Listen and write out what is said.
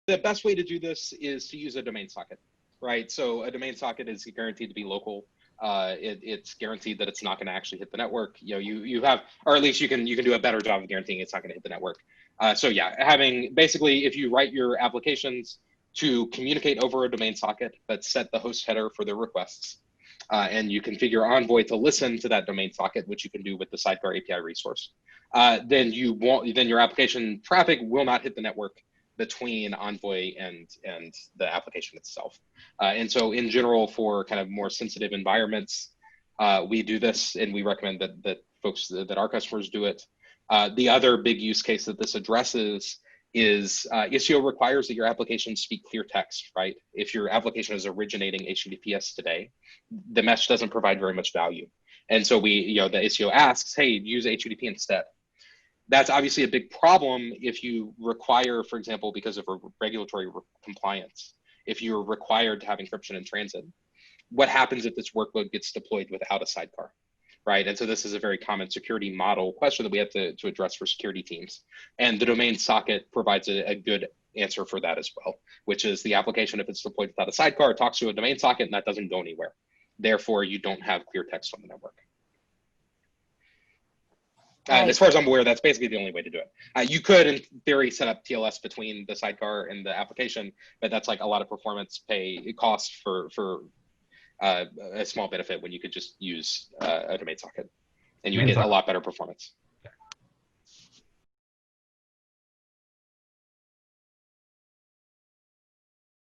the best way to do this is to use a domain socket, right? So a domain socket is guaranteed to be local. It's guaranteed that it's not going to actually hit the network. You have, or at least you can do a better job of guaranteeing it's not going to hit the network. So yeah, having basically, if you write your applications to communicate over a domain socket, but set the host header for their requests, and you configure Envoy to listen to that domain socket, which you can do with the sidecar API resource, then your application traffic will not hit the network between Envoy and the application itself. And so in general, for kind of more sensitive environments, we do this, and we recommend that our customers do it. The other big use case that this addresses is Istio requires that your application speak clear text, right? If your application is originating HTTPS today, the mesh doesn't provide very much value. And so the Istio asks, hey, use HTTP instead. That's obviously a big problem if you require, for example, because of regulatory compliance, if you're required to have encryption in transit, what happens if this workload gets deployed without a sidecar, right? And so this is a very common security model question that we have to address for security teams. And the domain socket provides a good answer for that as well, which is the application, if it's deployed without a sidecar, it talks to a domain socket and that doesn't go anywhere. Therefore, you don't have clear text on the network. And as far as I'm aware, that's basically the only way to do it. You could, in theory, set up TLS between the sidecar and the application, but that's like a lot of performance cost for a small benefit when you could just use a domain socket, and you get a lot better performance.